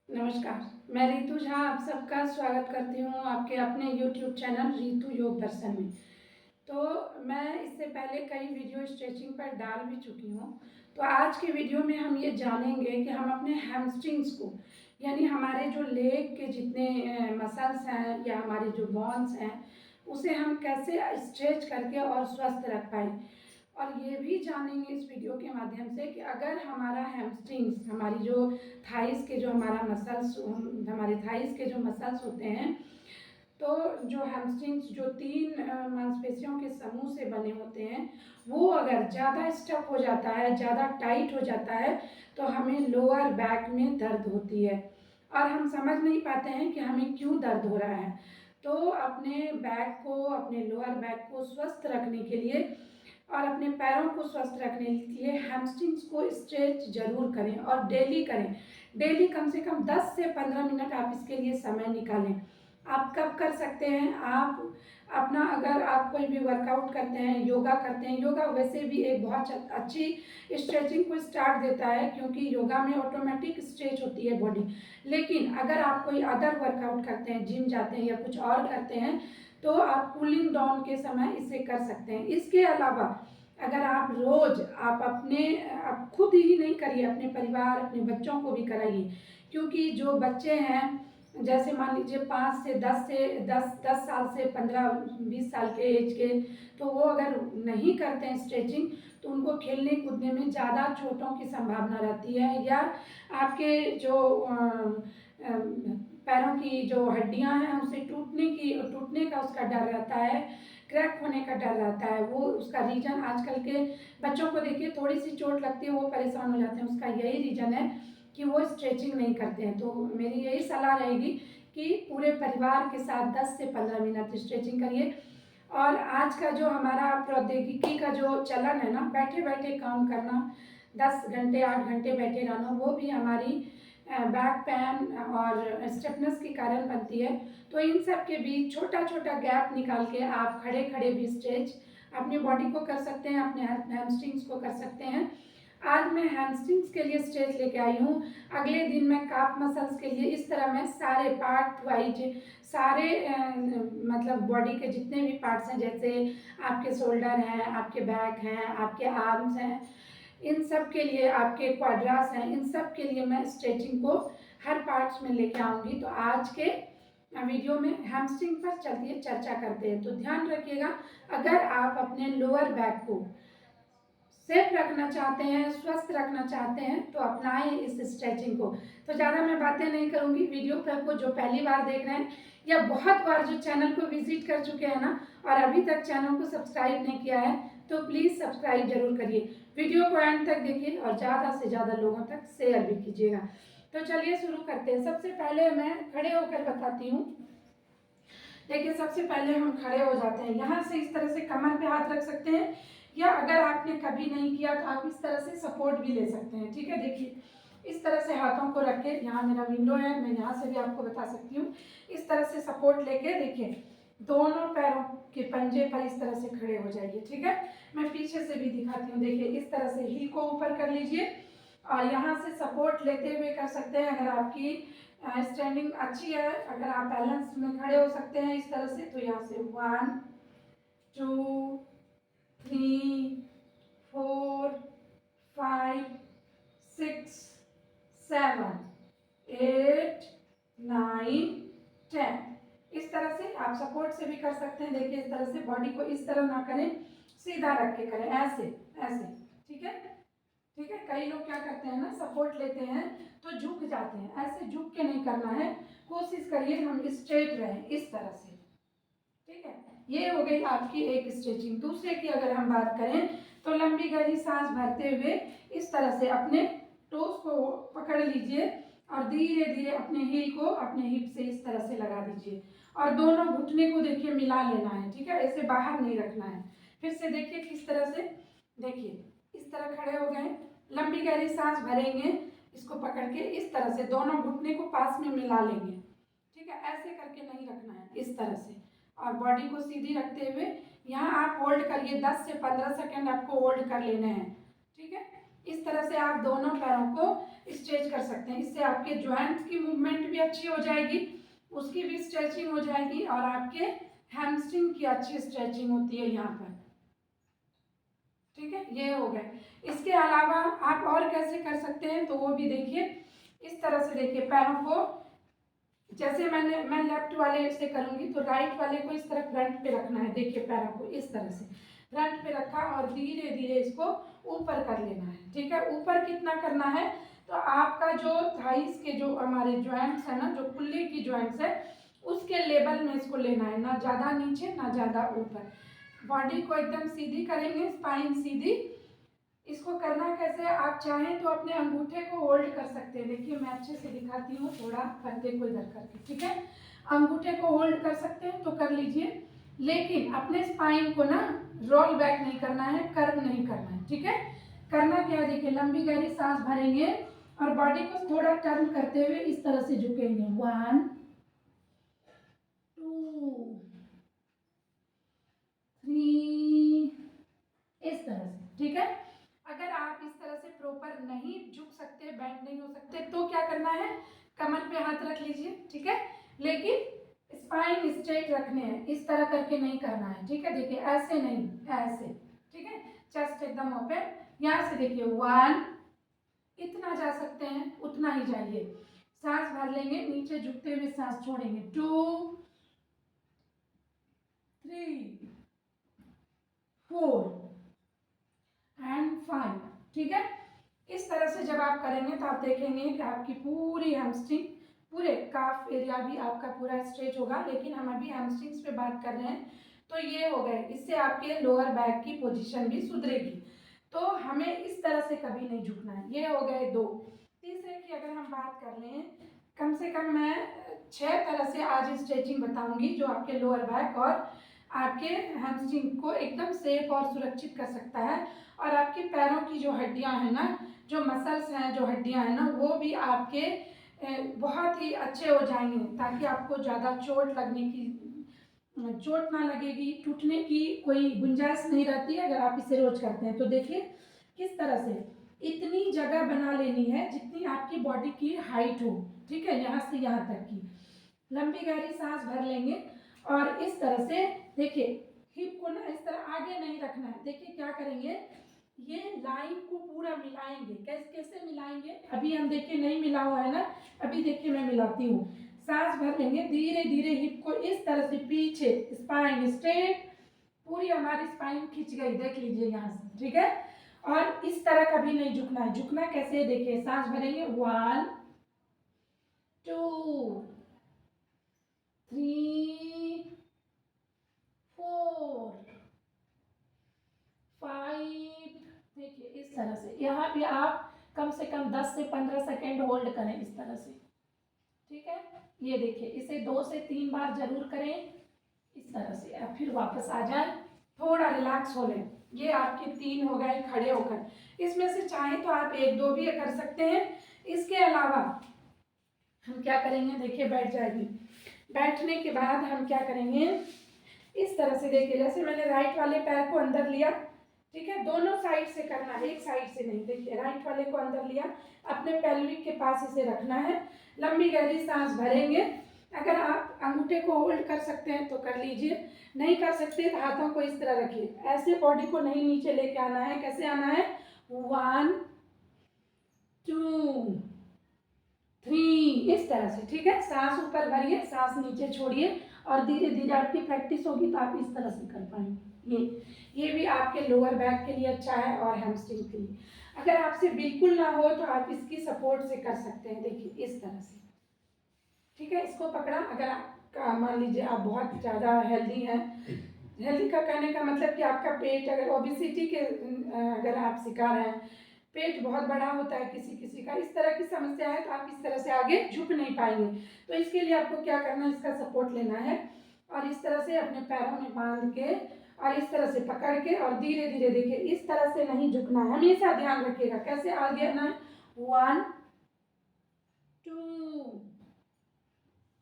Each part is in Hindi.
नमस्कार, मैं रितु झा आप सबका स्वागत करती हूँ आपके अपने YouTube चैनल रितु योग दर्शन में। तो मैं इससे पहले कई वीडियो स्ट्रेचिंग पर डाल भी चुकी हूँ। तो आज के वीडियो में हम ये जानेंगे कि हम अपने हैमस्ट्रिंग्स को, यानी हमारे जो लेग के जितने मसल्स हैं या हमारे जो बोन्स हैं, उसे हम कैसे स्ट्रेच करके और स्वस्थ रख पाएँ। और ये भी जानेंगे इस वीडियो के माध्यम से कि अगर हमारा हैमस्ट्रिंग्स, हमारी जो थाइस के जो हमारा मसल्स, हमारे थाइस के जो मसल्स होते हैं, तो जो हैमस्ट्रिंग्स जो तीन मांसपेशियों के समूह से बने होते हैं, वो अगर ज़्यादा स्टफ हो जाता है, ज़्यादा टाइट हो जाता है, तो हमें लोअर बैक में दर्द होती है और हम समझ नहीं पाते हैं कि हमें क्यों दर्द हो रहा है। तो अपने बैक को, अपने लोअर बैक को स्वस्थ रखने के लिए और अपने पैरों को स्वस्थ रखने के लिए हैमस्ट्रिंग्स को स्ट्रेच जरूर करें और डेली करें। डेली कम से कम 10 से 15 मिनट आप इसके लिए समय निकालें। आप कब कर सकते हैं? आप अपना, अगर आप कोई भी वर्कआउट करते हैं, योगा करते हैं, योगा वैसे भी एक बहुत अच्छी स्ट्रेचिंग को स्टार्ट देता है, क्योंकि योगा में ऑटोमेटिक स्ट्रेच होती है बॉडी। लेकिन अगर आप कोई अदर वर्कआउट करते हैं, जिम जाते हैं या कुछ और करते हैं, तो आप कूलिंग डाउन के समय इसे कर सकते हैं। इसके अलावा अगर आप रोज आप खुद ही नहीं करिए, अपने परिवार, अपने बच्चों को भी कराइए, क्योंकि जो बच्चे हैं, जैसे मान लीजिए 5 से 10 साल से 15-20 साल के एज के, तो वो अगर नहीं करते हैं स्ट्रेचिंग, तो उनको खेलने कूदने में ज़्यादा चोटों की संभावना रहती है, या आपके जो पैरों की जो हड्डियां हैं उसे टूटने का उसका डर रहता है, क्रैक होने का डर रहता है। वो उसका रीज़न, आजकल के बच्चों को देखिए, थोड़ी सी चोट लगती है वो परेशान हो जाते हैं, उसका यही रीज़न है कि वो स्ट्रेचिंग नहीं करते हैं। तो मेरी यही सलाह रहेगी कि पूरे परिवार के साथ 10 से 15 मिनट स्ट्रेचिंग करिए। और आज का जो हमारा प्रौद्योगिकी का जो चलन है ना, बैठे बैठे काम करना, 10 घंटे 8 घंटे बैठे रहना, वो भी हमारी बैक पेन और स्टिफनेस के कारण बनती है। तो इन सब के बीच छोटा छोटा गैप निकाल के आप खड़े खड़े भी स्ट्रेच अपनी बॉडी को कर सकते हैं, अपने हैमस्ट्रिंग्स को कर सकते हैं। आज मैं हैमस्ट्रिंग्स के लिए स्ट्रेच लेके आई हूँ, अगले दिन मैं काफ मसल्स के लिए। इस तरह मैं सारे पार्ट वाइज, सारे मतलब बॉडी के जितने भी पार्ट्स हैं, जैसे आपके शोल्डर हैं, आपके बैक हैं, आपके आर्म्स हैं, इन सब के लिए, आपके क्वाड्रास हैं, इन सब के लिए मैं स्ट्रेचिंग को हर पार्ट्स में लेके आऊँगी। तो आज के वीडियो में हैमस्ट्रिंग पर चलती चर्चा करते हैं। तो ध्यान रखिएगा, अगर आप अपने लोअर बैक को सेफ रखना चाहते हैं, स्वस्थ रखना चाहते हैं, तो अपनाएं इस स्ट्रेचिंग को। तो ज़्यादा मैं बातें नहीं करूँगी। वीडियो को जो पहली बार देख रहे हैं या बहुत बार जो चैनल को विजिट कर चुके हैं ना, और अभी तक चैनल को सब्सक्राइब नहीं किया है, तो प्लीज़ सब्सक्राइब जरूर करिए। वीडियो को एंड तक देखिए और ज़्यादा से ज़्यादा लोगों तक शेयर भी कीजिएगा। तो चलिए शुरू करते हैं। सबसे पहले मैं खड़े होकर बताती हूँ। देखिए, सबसे पहले हम खड़े हो जाते हैं, यहाँ से इस तरह से कमर पे हाथ रख सकते हैं, या अगर आपने कभी नहीं किया तो आप इस तरह से सपोर्ट भी ले सकते हैं। ठीक है, देखिए इस तरह से हाथों को रख के, यहाँ मेरा विंडो है, मैं यहाँ से भी आपको बता सकती हूँ। इस तरह से सपोर्ट लेके देखिए, दोनों पैरों के पंजे पर इस तरह से खड़े हो जाइए। ठीक है, मैं पीछे से भी दिखाती हूँ। देखिए, इस तरह से हील को ऊपर कर लीजिए और यहाँ से सपोर्ट लेते हुए कर सकते हैं। अगर आपकी स्टैंडिंग अच्छी है, अगर आप बैलेंस में खड़े हो सकते हैं इस तरह से, तो यहाँ से 1 2 3 4 5 6 7 8 9 10, इस तरह से आप सपोर्ट से भी कर सकते हैं। देखिए, इस तरह से बॉडी को इस तरह ना करें, सीधा रख के करें, ऐसे ऐसे। ठीक है, ठीक है। कई लोग क्या करते हैं ना, सपोर्ट लेते हैं तो झुक जाते हैं, ऐसे झुक के नहीं करना है। कोशिश करिए हम स्ट्रेट रहें इस तरह से। ठीक है, ये हो गई आपकी एक स्ट्रेचिंग। दूसरे की अगर हम बात करें, तो लंबी गहरी सांस भरते हुए इस तरह से अपने टोस को पकड़ लीजिए और धीरे धीरे अपने हील को अपने हिप से इस तरह से लगा दीजिए और दोनों घुटने को देखिए मिला लेना है। ठीक है, ऐसे बाहर नहीं रखना है। फिर से देखिए किस तरह से, देखिए इस तरह खड़े हो गए, लंबी गहरी सांस भरेंगे, इसको पकड़ के इस तरह से दोनों घुटने को पास में मिला लेंगे। ठीक है, ऐसे करके नहीं रखना है, इस तरह से, और बॉडी को सीधी रखते हुए यहाँ आप होल्ड करिए। 10 से 15 सेकेंड आपको होल्ड कर लेने हैं। ठीक है, इस तरह से आप दोनों पैरों को स्ट्रेच कर सकते हैं। इससे आपके जॉइंट्स की मूवमेंट भी अच्छी हो जाएगी, उसकी भी स्ट्रेचिंग हो जाएगी, और आपके हैमस्ट्रिंग की अच्छी स्ट्रेचिंग होती है यहाँ पर। ठीक है, ये हो गए। इसके अलावा आप और कैसे कर सकते हैं तो वो भी देखिए। इस तरह से देखिए पैरों को, जैसे मैं लेफ्ट वाले से करूंगी तो राइट वाले को इस तरह फ्रंट पे रखना है। देखिए पैरों को इस तरह से फ्रंट पे रखा और धीरे धीरे इसको ऊपर कर लेना है। ठीक है, ऊपर कितना करना है तो आपका जो थाइस के जो हमारे जॉइंट्स है ना, जो कुल्ले की जॉइंट्स है, उसके लेवल में इसको लेना है, ना ज़्यादा नीचे ना ज़्यादा ऊपर। बॉडी को एकदम सीधी करेंगे, स्पाइन सीधी। इसको करना कैसे, आप चाहें तो अपने अंगूठे को होल्ड कर सकते हैं। देखिए मैं अच्छे से दिखाती हूँ, थोड़ा फंदे को इधर करके। ठीक है, अंगूठे को होल्ड कर सकते हैं तो कर लीजिए, लेकिन अपने स्पाइन को ना रोल बैक नहीं करना है, कर्व नहीं करना है। ठीक है, करना क्या है देखिए, लंबी गहरी सांस भरेंगे और बॉडी को थोड़ा टर्न करते हुए इस तरह से झुकेंगे। 1 2 3, इस तरह से। ठीक है, अगर आप इस तरह से प्रॉपर नहीं झुक सकते, बेंड नहीं हो सकते, तो क्या करना है, कमर पे हाथ रख लीजिए। ठीक है, लेकिन स्पाइन स्ट्रेट रखने हैं, इस तरह करके नहीं करना है। ठीक है, देखिए ऐसे नहीं, ऐसे। ठीक है, चेस्ट एकदम ओपन। यहाँ से देखिए 1, इतना जा सकते हैं उतना ही जाइए। सांस भर लेंगे, नीचे झुकते हुए सांस छोड़ेंगे। 2 3 4 एंड 5। ठीक है, इस तरह से जब आप करेंगे तो आप देखेंगे कि आपकी पूरी हैमस्ट्रिंग, पूरे काफ एरिया भी आपका पूरा स्ट्रेच होगा। लेकिन हम अभी हैमस्ट्रिंग्स पे बात कर रहे हैं, तो ये हो गए। इससे आपके लोअर बैक की पोजीशन भी सुधरेगी। तो हमें इस तरह से कभी नहीं झुकना है। ये हो गए 2। तीसरे की अगर हम बात कर लें, कम से कम मैं 6 तरह से आज स्ट्रेचिंग बताऊंगी जो आपके लोअर बैक और आपके हैमस्ट्रिंग को एकदम सेफ और सुरक्षित कर सकता है। और आपके पैरों की जो हड्डियां हैं ना, जो मसल्स हैं, जो हड्डियां हैं ना, वो भी आपके बहुत ही अच्छे हो जाएंगे, ताकि आपको ज़्यादा चोट ना लगेगी, टूटने की कोई गुंजाइश नहीं रहती है अगर आप इसे रोज करते हैं। तो देखिए किस तरह से इतनी जगह बना लेनी है जितनी आपकी बॉडी की हाइट हो। ठीक है, यहाँ से यहाँ तक की लंबी गहरी सांस भर लेंगे और इस तरह से देखिए हिप को ना इस तरह आगे नहीं रखना है। देखिए क्या करेंगे, ये लाइन को पूरा मिलाएंगे। कैसे मिलाएंगे, अभी हम देखिए नहीं मिला हुआ है ना, अभी देखिए मैं मिलाती हूँ। सांस भर लेंगे, धीरे धीरे हिप को इस तरह से पीछे, स्पाइन स्ट्रेट, पूरी हमारी स्पाइन खिंच गई, देख लीजिए यहाँ से। ठीक है, और इस तरह कभी नहीं झुकना है। झुकना कैसे, देखिए सांस भरेंगे 1 2 3 4 5। देखिए इस तरह से, यहाँ भी आप कम से कम 10 से 15 सेकेंड होल्ड करें इस तरह से। ठीक है, ये देखिए इसे 2 से 3 बार जरूर करें इस तरह से। अब फिर वापस आ जाए, थोड़ा रिलैक्स हो लें। ये आपके 3 हो गए खड़े होकर। इसमें से चाहे तो आप 1-2 भी कर सकते हैं। इसके अलावा हम क्या करेंगे, देखिए बैठ जाएगी। बैठने के बाद हम क्या करेंगे, इस तरह से देखिए, जैसे मैंने राइट वाले पैर को अंदर लिया। ठीक है, दोनों साइड से करना, एक साइड से नहीं। देखिए राइट वाले को अंदर लिया, अपने पेल्विक के पास इसे रखना है। लंबी गहरी सांस भरेंगे। अगर आप अंगूठे को होल्ड कर सकते हैं तो कर लीजिए, नहीं कर सकते तो हाथों को इस तरह रखिए। ऐसे बॉडी को नहीं नीचे लेके आना है। कैसे आना है, 1 2 3, इस तरह से। ठीक है, सांस ऊपर भरिए, सांस नीचे छोड़िए, और धीरे धीरे आपकी प्रैक्टिस होगी तो आप इस तरह से कर पाएंगे। ये भी आपके लोअर बैक के लिए अच्छा है और हैमस्ट्रिंग के लिए। अगर आपसे बिल्कुल ना हो तो आप इसकी सपोर्ट से कर सकते हैं। देखिए इस तरह से। ठीक है, इसको पकड़ा। अगर आप मान लीजिए आप बहुत ज़्यादा हेल्दी हैं, हेल्दी का कहने का मतलब कि आपका पेट, अगर ओबेसिटी के अगर आप शिकार हैं, पेट बहुत बड़ा होता है किसी किसी का, इस तरह की समस्या है, तो आप इस तरह से आगे झुक नहीं पाएंगे। तो इसके लिए आपको क्या करना है, इसका सपोर्ट लेना है और इस तरह से अपने पैरों में बांध के और इस तरह से पकड़ के और धीरे धीरे, देखिए इस तरह से नहीं झुकना है, हमेशा ध्यान रखिएगा। कैसे आगे आना है, 1 2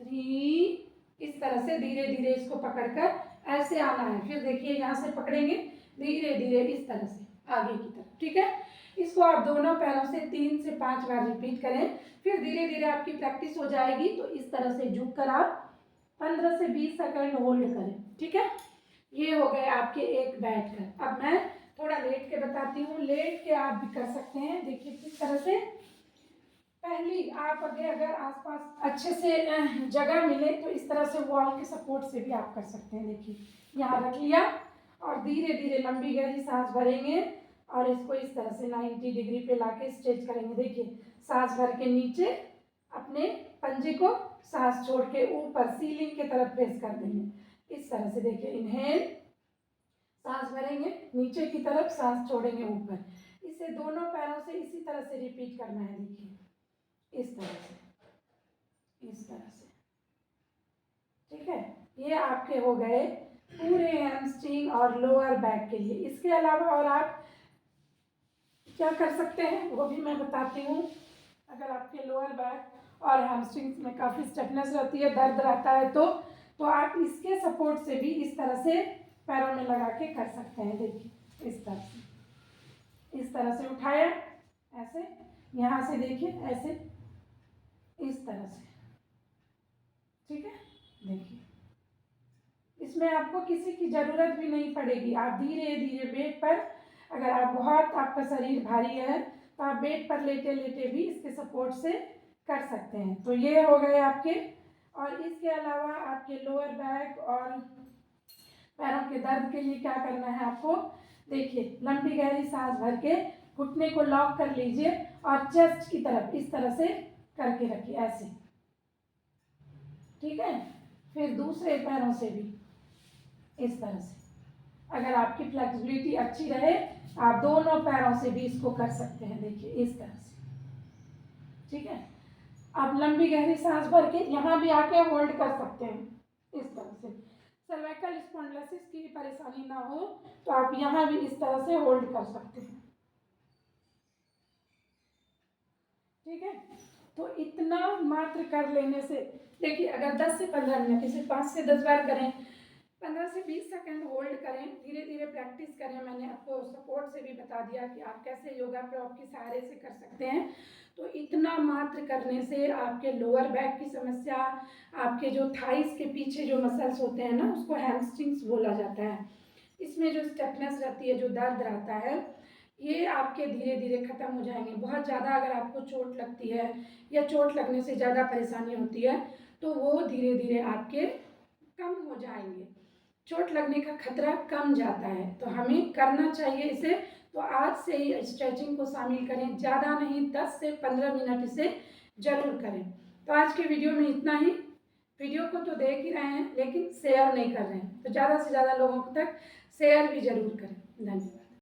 3, इस तरह से धीरे धीरे इसको पकड़कर ऐसे आना है। फिर देखिए यहाँ से पकड़ेंगे, धीरे धीरे इस तरह से आगे की तरफ। ठीक है, इसको आप दोनों पैरों से 3 से 5 बार रिपीट करें। फिर धीरे धीरे आपकी प्रैक्टिस हो जाएगी। तो इस तरह से झुक कर आप 15 से 20 सेकंड होल्ड करें। ठीक है, ये हो गए आपके एक बैठ कर। अब मैं थोड़ा लेट के बताती हूँ। लेट के आप भी कर सकते हैं। देखिए किस तरह से। पहली आप अगर आसपास अच्छे से जगह मिले तो इस तरह से वॉल के सपोर्ट से भी आप कर सकते हैं। देखिए यहाँ रख लिया और धीरे धीरे लंबी गहरी सांस भरेंगे और इसको इस तरह से 90 डिग्री पे लाके स्ट्रेच करेंगे। देखिए सांस भर के नीचे अपने पंजे को सांस छोड़ के ऊपर सीलिंग की तरफ प्रेस कर देंगे इस तरह से। देखिए इनहेल, सांस भरेंगे नीचे की तरफ, सांस छोड़ेंगे ऊपर। इसे दोनों पैरों से इसी तरह से रिपीट करना है। देखिए इस तरह से, इस तरह से। ठीक है, ये आपके हो गए पूरे हैमस्ट्रिंग और लोअर बैक के लिए। इसके अलावा और आप क्या कर सकते हैं वो भी मैं बताती हूँ। अगर आपके लोअर बैक और हैमस्ट्रिंग्स में काफ़ी स्टिफनेस रहती है, दर्द रहता है, तो आप इसके सपोर्ट से भी इस तरह से पैरों में लगा के कर सकते हैं। देखिए इस तरह से, इस तरह से उठाया ऐसे, यहाँ से देखिए ऐसे, इस तरह से। ठीक है, देखिए इसमें आपको किसी की ज़रूरत भी नहीं पड़ेगी। आप धीरे धीरे बेड पर, अगर आप बहुत आपका शरीर भारी है तो आप बेड पर लेटे लेटे भी इसके सपोर्ट से कर सकते हैं। तो ये हो गए आपके। और इसके अलावा आपके लोअर बैक और पैरों के दर्द के लिए क्या करना है आपको। देखिए लंबी गहरी सांस भर के घुटने को लॉक कर लीजिए और चेस्ट की तरफ इस तरह से करके रखिए ऐसे। ठीक है, फिर दूसरे पैरों से भी इस तरह से। अगर आपकी फ्लेक्सिबिलिटी अच्छी रहे आप दोनों पैरों से भी इसको कर सकते हैं। देखिए इस तरह से। ठीक है, आप लंबी गहरी सांस भर के यहाँ भी आके होल्ड कर सकते हैं इस तरह से। सर्वाइकल स्पॉन्डिलोसिस की परेशानी ना हो तो आप यहाँ भी इस तरह से होल्ड कर सकते हैं। ठीक है, तो इतना मात्र कर लेने से देखिए, अगर 10 से 15 मिनट, इसे 5 से 10 बार करें, 15 से 20 सेकंड होल्ड करें, धीरे धीरे प्रैक्टिस करें। मैंने आपको सपोर्ट से भी बता दिया कि आप कैसे योगा प्रॉप के सहारे से कर सकते हैं। तो इतना मात्र करने से आपके लोअर बैक की समस्या, आपके जो थाइस के पीछे जो मसल्स होते हैं ना, उसको हैमस्ट्रिंग्स बोला जाता है, इसमें जो स्टिफनेस रहती है, जो दर्द रहता है, ये आपके धीरे धीरे ख़त्म हो जाएंगे। बहुत ज़्यादा अगर आपको चोट लगती है या चोट लगने से ज़्यादा परेशानी होती है तो वो धीरे धीरे आपके कम हो जाएंगे। चोट लगने का खतरा कम जाता है, तो हमें करना चाहिए इसे। तो आज से ही स्ट्रेचिंग को शामिल करें, ज़्यादा नहीं 10 से 15 मिनट इसे जरूर करें। तो आज के वीडियो में इतना ही। वीडियो को तो देख ही रहे हैं लेकिन शेयर नहीं कर रहे हैं, तो ज़्यादा से ज़्यादा लोगों तक शेयर भी जरूर करें। धन्यवाद।